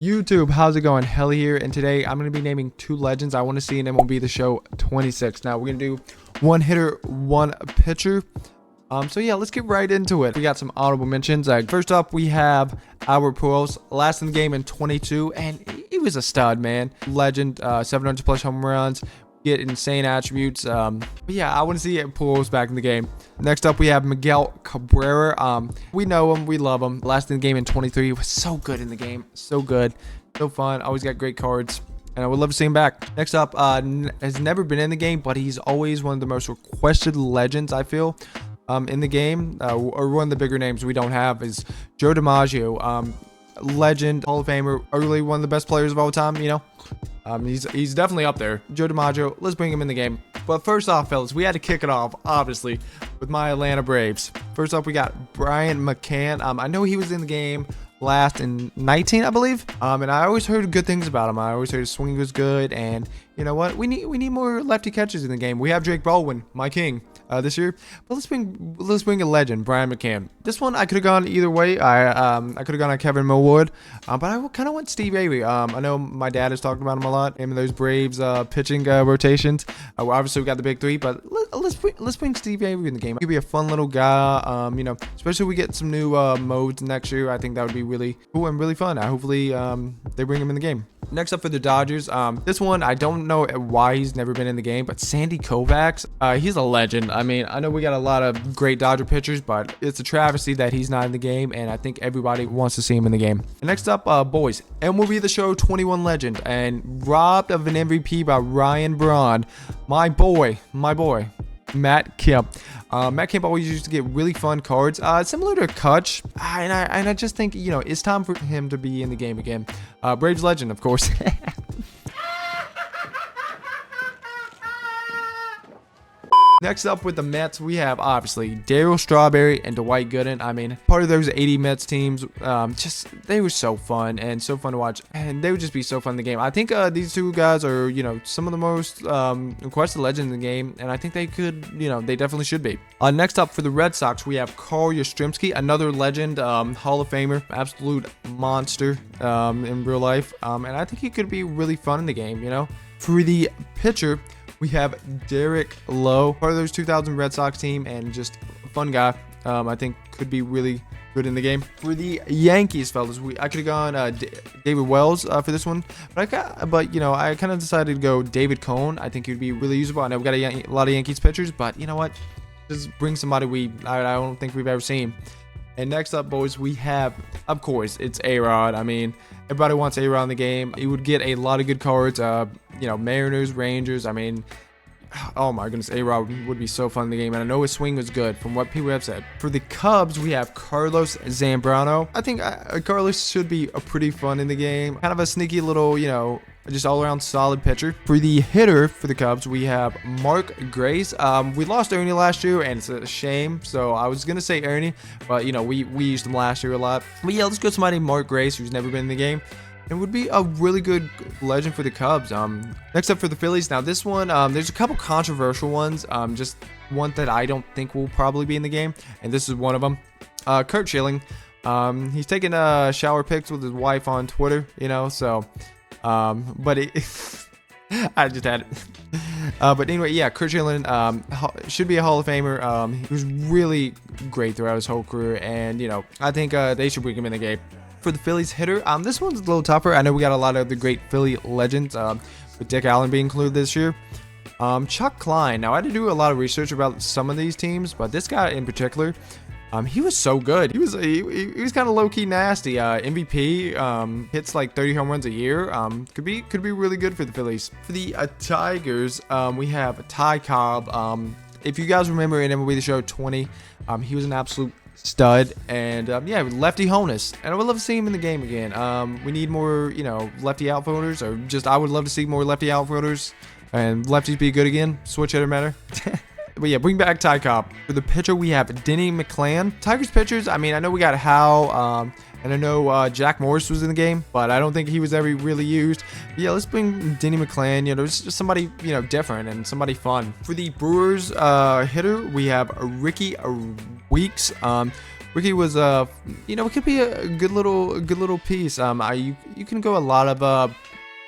YouTube, how's it going? Helly here, and today I'm going to be naming two legends I want to see in MLB The Show 26. Now, we're going to do one hitter, one pitcher. So yeah, let's get right into it. We got some honorable mentions. First up, we have Albert Pujols, last in the game in 22, and he was a stud, man. Legend, 700 plus home runs, get insane attributes. But yeah, I want to see Pujols back in the game. Next up, we have Miguel Cabrera. We know him, we love him. Last in the game in 23, he was so good in the game, so good, so fun. Always got great cards, and I would love to see him back. Next up, has never been in the game, but he's always one of the most requested legends, I feel, in the game, or one of the bigger names we don't have is Joe DiMaggio. Legend, Hall of Famer, arguably one of the best players of all time, you know. He's definitely up there. Joe DiMaggio, let's bring him in the game. But first off, fellas, we had to kick it off, obviously, with my Atlanta Braves. First up, we got Brian McCann. I know he was in the game last in 19, I believe. And I always heard good things about him. I always heard his swing was good, and you know what? We need more lefty catchers in the game. We have Drake Baldwin, my king, this year. But let's bring a legend, Brian McCann. This one I could have gone either way. I could have gone on Kevin Millwood, but I kind of went Steve Avery. I know my dad has talked about him a lot in those Braves pitching rotations. Obviously we got the big three, but let's bring Steve Avery in the game. He could be a fun little guy. You know, especially if we get some new modes next year. I think that would be really cool and really fun. Hopefully they bring him in the game. Next up for the Dodgers, this one I don't know why he's never been in the game, but Sandy Koufax, he's a legend. I mean, I know we got a lot of great Dodger pitchers, but it's a travesty that he's not in the game, and I think everybody wants to see him in the game. And next up, boys, MLB The Show 21 legend, and robbed of an MVP by Ryan Braun, my boy, Matt Kemp. Matt Kemp always used to get really fun cards, similar to Kutch, and I just think, you know, it's time for him to be in the game again. Braves legend, of course. Next up with the Mets, we have obviously Darryl Strawberry and Dwight Gooden. I mean, part of those 80 Mets teams, they were so fun and so fun to watch, and they would just be so fun in the game. I think these two guys are, you know, some of the most requested legends in the game, and I think they could, you know, they definitely should be. Next up for the Red Sox, we have Carl Yastrzemski, another legend, Hall of Famer, absolute monster in real life, and I think he could be really fun in the game, you know. For the pitcher, we have Derek Lowe, part of those 2000 Red Sox team, and just a fun guy. I think could be really good in the game. For the Yankees, fellas, I could have gone David Wells for this one, but you know, I kind of decided to go David Cone. I think he'd be really usable. I know we got a lot of Yankees pitchers, but you know what? Just bring somebody I don't think we've ever seen. And next up, boys, we have, of course, it's A-Rod. I mean, everybody wants A-Rod in the game. He would get a lot of good cards. You know, Mariners, Rangers. I mean, oh my goodness, A-Rod would be so fun in the game. And I know his swing was good from what people have said. For the Cubs, we have Carlos Zambrano. I think Carlos should be a pretty fun in the game. Kind of a sneaky little, you know, just all-around solid pitcher. For the hitter for the Cubs, we have Mark Grace. We lost Ernie last year, and it's a shame. So I was gonna say Ernie, but you know, we used him last year a lot. But yeah, let's go somebody Mark Grace, who's never been in the game, and would be a really good legend for the Cubs. Next up for the Phillies. Now this one, there's a couple controversial ones. Just one that I don't think will probably be in the game, and this is one of them. Curt Schilling. He's taking shower pics with his wife on Twitter, you know, so. But I just had it. But anyway, yeah, Curt Schilling should be a Hall of Famer. He was really great throughout his whole career, and you know, I think they should bring him in the game. For the Phillies hitter, this one's a little tougher. I know we got a lot of the great Philly legends, with Dick Allen being included this year. Chuck Klein. Now I had to do a lot of research about some of these teams, but this guy in particular, he was so good. He was kind of low-key nasty. MVP, hits like 30 home runs a year. Could be really good for the Phillies. For the Tigers, we have Ty Cobb. If you guys remember in MLB The Show 20, he was an absolute stud, and yeah, lefty honus, and I would love to see him in the game again. We need more, you know, lefty outfielders, or just I would love to see more lefty outfielders, and lefties be good again. Switch hitter matter. But yeah, bring back Ty Cobb. For the pitcher, we have Denny McClain. Tigers pitchers, I mean, I know we got Howe, and I know Jack Morris was in the game, but I don't think he was ever really used. But yeah, let's bring Denny McClain. You know, just somebody, you know, different and somebody fun. For the Brewers hitter, we have Ricky Weeks. Ricky was you know, it could be a good little piece. You can go a lot of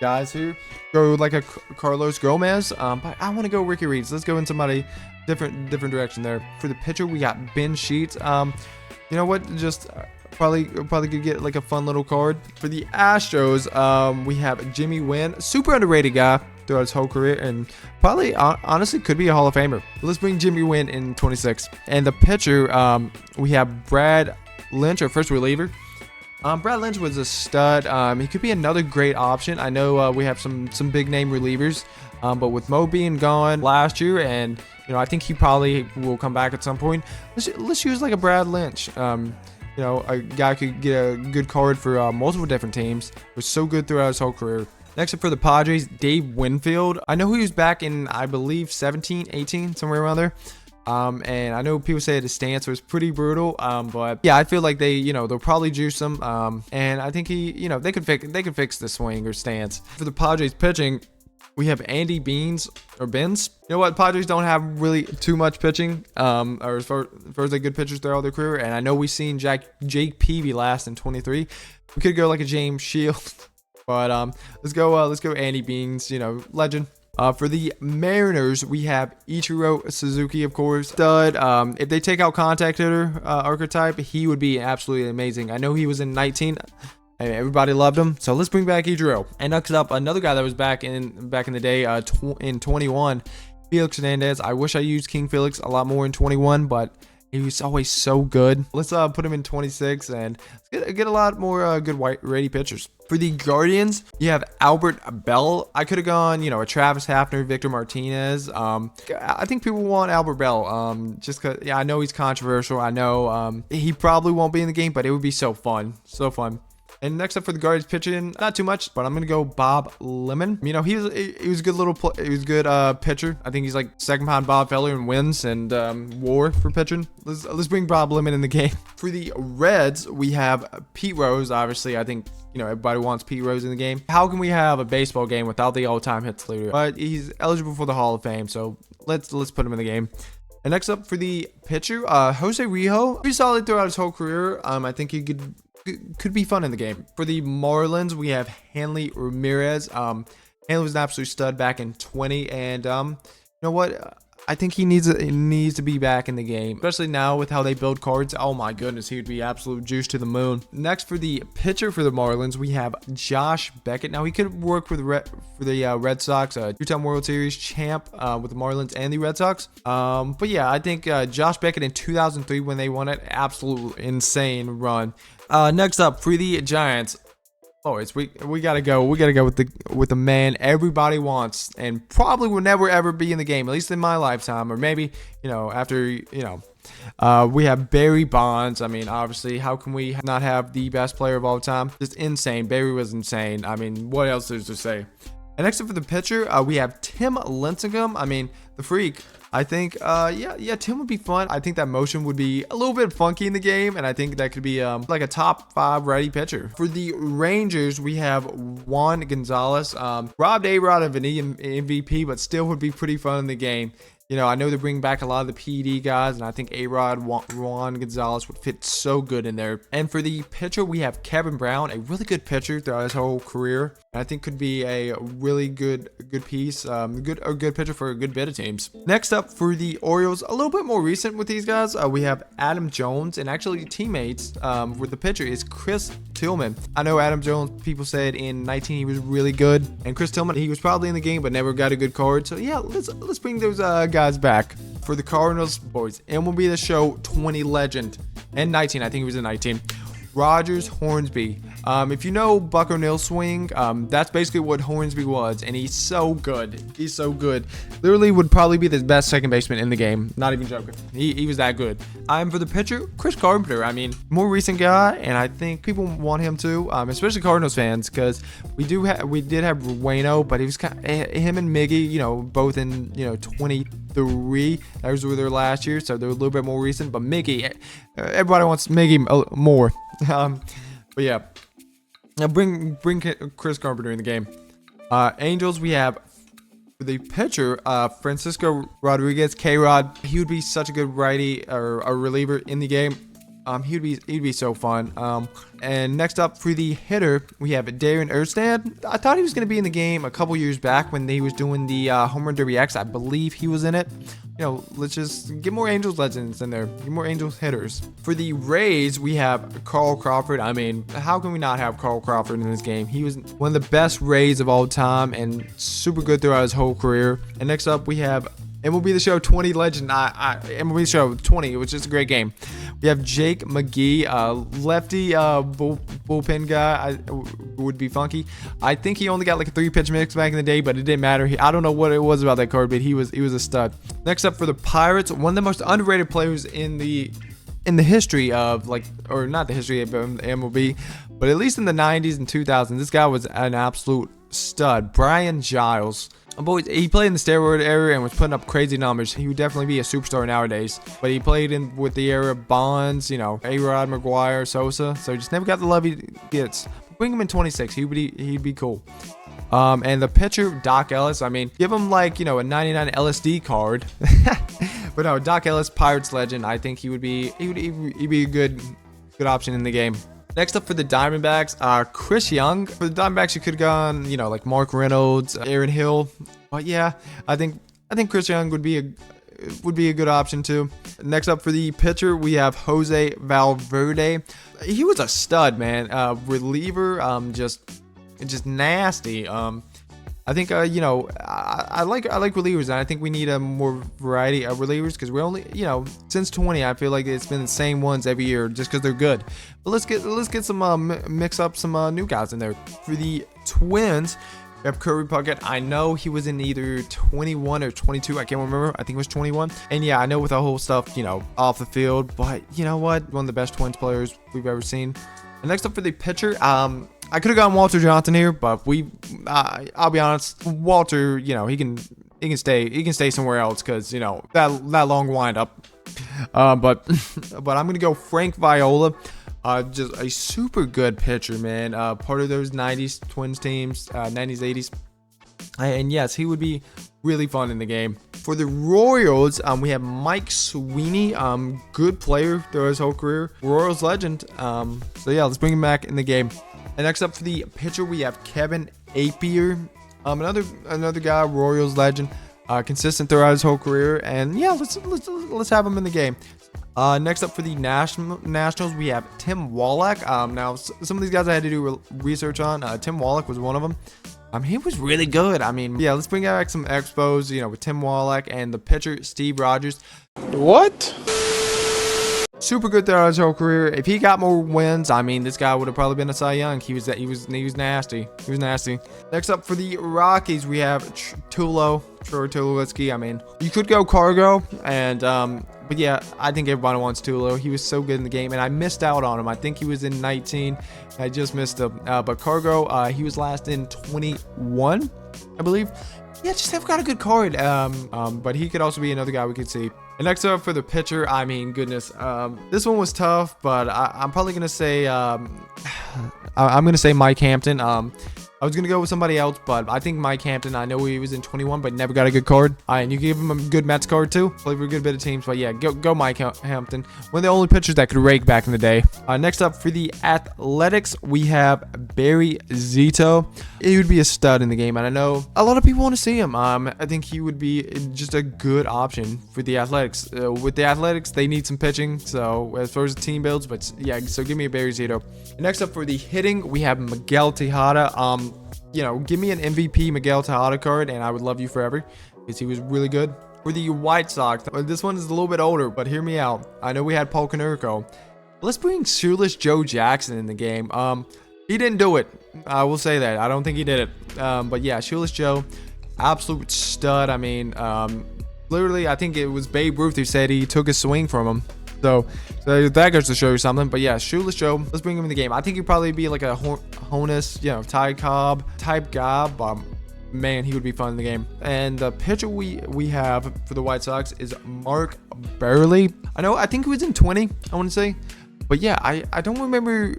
guys here. Go like a Carlos Gomez. But I want to go Ricky Reeds. Let's go in somebody different direction there. For the pitcher, we got Ben Sheets. You know what? Just probably could get like a fun little card. For the Astros, we have Jimmy Wynn, super underrated guy throughout his whole career, and probably honestly could be a Hall of Famer. Let's bring Jimmy Wynn in 26. And the pitcher, we have Brad Lynch, our first reliever. Brad Lynch was a stud. He could be another great option. I know we have some big name relievers, but with Mo being gone last year, and you know, I think he probably will come back at some point. Let's use like a Brad Lynch. You know, a guy could get a good card for multiple different teams. Was so good throughout his whole career. Next up for the Padres, Dave Winfield. I know he was back in, I believe, 17, 18, somewhere around there. And I know people say his stance was pretty brutal, but yeah, I feel like they, you know, they'll probably juice him. And I think he, you know, they could fix the swing or stance. For the Padres pitching, we have Andy Beans or Benz. You know what? Padres don't have really too much pitching, or as far as they good pitchers throughout their career. And I know we've seen Jake Peavy last in 23. We could go like a James Shields, but let's go Andy Beans. You know, legend. For the Mariners, we have Ichiro Suzuki, of course. Stud. If they take out contact hitter archetype, he would be absolutely amazing. I know he was in 19. Everybody loved him. So let's bring back Ichiro. And next up, another guy that was back in the day in 21, Felix Hernandez. I wish I used King Felix a lot more in 21, but he was always so good. Let's put him in 26 and get a lot more good righty pitchers. For the Guardians, you have Albert Bell. I could have gone, you know, a Travis Hafner, Victor Martinez. I think people want Albert Bell. Just cause, yeah, I know he's controversial. I know he probably won't be in the game, but it would be so fun, so fun. And next up for the Guardians pitching, not too much, but I'm gonna go Bob Lemon. You know, he was a good pitcher. I think he's like second behind Bob Feller in wins and WAR for pitching. Let's bring Bob Lemon in the game. For the Reds, we have Pete Rose. Obviously, I think, you know, everybody wants Pete Rose in the game. How can we have a baseball game without the all-time hits leader? But he's eligible for the Hall of Fame, so let's put him in the game. And next up for the pitcher, Jose Rijo. Pretty solid throughout his whole career. I think he could be fun in the game. For the Marlins, we have Hanley Ramirez. Hanley was an absolute stud back in 20, and you know what? I think he needs to be back in the game, especially now with how they build cards. Oh my goodness, he would be absolute juice to the moon. Next, for the pitcher for the Marlins, we have Josh Beckett. Now he could work for the Red Sox, two-time World Series champ with the Marlins and the Red Sox. But yeah, I think Josh Beckett in 2003 when they won it, absolute insane run. Next up for the Giants. Boys, we gotta go. We gotta go with the man everybody wants, and probably will never ever be in the game, at least in my lifetime, or maybe, you know, after, you know. We have Barry Bonds. I mean, obviously, how can we not have the best player of all time? Just insane. Barry was insane. I mean, what else is to say? And next up for the pitcher, we have Tim Lincecum. I mean, the freak. I think, yeah, Tim would be fun. I think that motion would be a little bit funky in the game, and I think that could be like a top 5 righty pitcher. For the Rangers, we have Juan Gonzalez. Robbed A-Rod of an MVP, but still would be pretty fun in the game. You know, I know they're bringing back a lot of the PED guys, and I think A-Rod, Juan Gonzalez would fit so good in there. And for the pitcher, we have Kevin Brown, a really good pitcher throughout his whole career. And I think could be a really good piece, a good pitcher for a good bit of teams. Next up for the Orioles, a little bit more recent with these guys, we have Adam Jones, and actually teammates with the pitcher is Chris Tillman. I know Adam Jones, people said in 19 he was really good, and Chris Tillman, he was probably in the game but never got a good card. So yeah, let's bring those guys back. For the Cardinals, boys, MLB The Show 20 legend, and 19, I think he was in 19. Rogers Hornsby. If you know Buck O'Neill's swing, that's basically what Hornsby was, and he's so good. He's so good. Literally would probably be the best second baseman in the game. Not even joking. He was that good. For the pitcher, Chris Carpenter. I mean, more recent guy, and I think people want him too, especially Cardinals fans, because we did have Wayno, but he was kind of, him and Miggy, you know, both in, you know, 23. Those were their last year, so they're a little bit more recent. But Miggy, everybody wants Miggy more. But yeah, now bring Chris Carpenter in the game. Angels, we have the pitcher, Francisco Rodriguez, K-Rod. He would be such a good righty or a reliever in the game. He'd be so fun. And next up for the hitter, we have Darren Erstad. I thought he was going to be in the game a couple years back when he was doing the Home Run Derby X. I believe he was in it. You know, let's just get more Angels legends in there. Get more Angels hitters. For the Rays, we have Carl Crawford. I mean, how can we not have Carl Crawford in this game? He was one of the best Rays of all time and super good throughout his whole career. And next up, we have MLB The Show 20 legend. MLB The Show 20, which is a great game. We have Jake McGee, lefty bullpen guy. Would be funky. I think he only got like a 3-pitch mix back in the day, but it didn't matter. I don't know what it was about that card, but he was a stud. Next up for the Pirates, one of the most underrated players in the history of, like, or not the history of MLB, but at least in the 90s and 2000s, this guy was an absolute stud. Brian Giles. He played in the steroid era and was putting up crazy numbers. He would definitely be a superstar nowadays. But he played with the era of Bonds, you know, A-Rod, McGuire, Sosa. So he just never got the love he gets. Bring him in 26. He'd be cool. And the pitcher, Doc Ellis. I mean, give him like, you know, a 99 LSD card. But no, Doc Ellis, Pirates legend. I think he'd be a good option in the game. Next up for the Diamondbacks, Chris Young. For the Diamondbacks, you could have gone, you know, like Mark Reynolds, Aaron Hill. But yeah, I think Chris Young would be a good option too. Next up for the pitcher, we have Jose Valverde. He was a stud, man. Reliever, just nasty. I think you know, I like relievers, and I think we need a more variety of relievers because we're only, you know, since 20, I feel like it's been the same ones every year just because they're good. But let's get some mix up some new guys in there. For the Twins, we have Kirby Puckett. I know he was in either 21 or 22. I can't remember. I think it was 21. And yeah, I know with the whole stuff, you know, off the field, but you know what? One of the best Twins players we've ever seen. And next up for the pitcher, I could have gone Walter Johnson here, but I'll be honest, Walter, you know, he can stay somewhere else because, you know, that long windup. But I'm gonna go Frank Viola, just a super good pitcher, man. Part of those 90s Twins teams, 90s, 80s, and yes, he would be really fun in the game. For the Royals, we have Mike Sweeney, good player throughout his whole career, Royals legend. So yeah, let's bring him back in the game. And next up for the pitcher, we have Kevin Appier, another guy, Royals legend, consistent throughout his whole career. And yeah, let's have him in the game. Next up for the Nationals, we have Tim Wallach. Now some of these guys I had to do research on. Tim Wallach was one of them. He was really good. I mean, yeah, let's bring back some expos, you know, with Tim Wallach and the pitcher Steve Rogers. What? Super good throughout his whole career. If he got more wins, I mean, this guy would have probably been a Cy Young. He was nasty. He was nasty. Next up for the Rockies, we have Troy Tulowitzki. I mean, you could go Cargo, and but yeah, I think everybody wants Tulo. He was so good in the game, and I missed out on him. I think he was in 19. I just missed him. But Cargo, he was last in 21, I believe. Yeah, just have got a good card. But he could also be another guy we could see. And next up for the pitcher, I mean, goodness, this one was tough, but I'm probably gonna say I'm gonna say Mike Hampton. I was gonna go with somebody else, but I think Mike Hampton. I know he was in 21, but never got a good card. And you gave him a good Mets card too. Played for a good bit of teams, but yeah, go Mike Hampton. One of the only pitchers that could rake back in the day. Next up for the Athletics, we have Barry Zito. He would be a stud in the game, and I know a lot of people want to see him. I think he would be just a good option for the Athletics. With the Athletics, they need some pitching, so as far as the team builds, but yeah, so give me a Barry Zito. Next up for the hitting, we have Miguel Tejada. You know, give me an MVP Miguel Tejada card, and I would love you forever because he was really good. For the White Sox, this one is a little bit older, but hear me out. I know we had Paul Konerko. Let's bring Shoeless Joe Jackson in the game. He didn't do it. I will say that. I don't think he did it. But yeah, Shoeless Joe, absolute stud. I mean, literally, I think it was Babe Ruth who said he took a swing from him. So that goes to show you something. But yeah, Shoeless Joe, let's bring him in the game. I think he'd probably be like a Honus, you know, Ty Cobb type guy. But man, he would be fun in the game. And the pitcher we have for the White Sox is Mark Buehrle. I think he was in 20, I want to say. But yeah, I don't remember,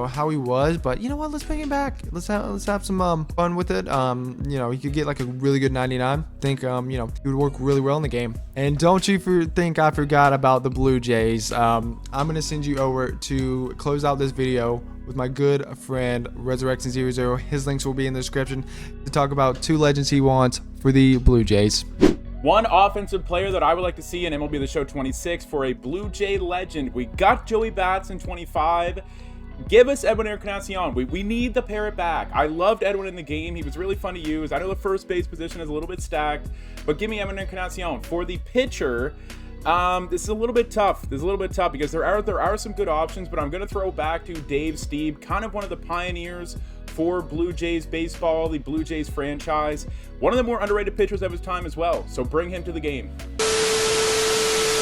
how he was, but you know what? Let's bring him back. Let's have some fun with it. He could get like a really good 99. I think he would work really well in the game. And don't you think I forgot about the Blue Jays. I'm gonna send you over to close out this video with my good friend Resurrection00. His links will be in the description to talk about 2 legends he wants for the Blue Jays. One offensive player that I would like to see in MLB The Show 26 for a Blue Jay legend. We got Joey Bats in 25. Give us Edwin Encarnacion. We need the parrot back. I loved Edwin in the game. He was really fun to use. I know the first base position is a little bit stacked, but give me Edwin Encarnacion. For the pitcher, this is a little bit tough. Because there are some good options, but I'm going to throw back to Dave Stieb, kind of one of the pioneers for Blue Jays baseball, the Blue Jays franchise. One of the more underrated pitchers of his time as well. So bring him to the game.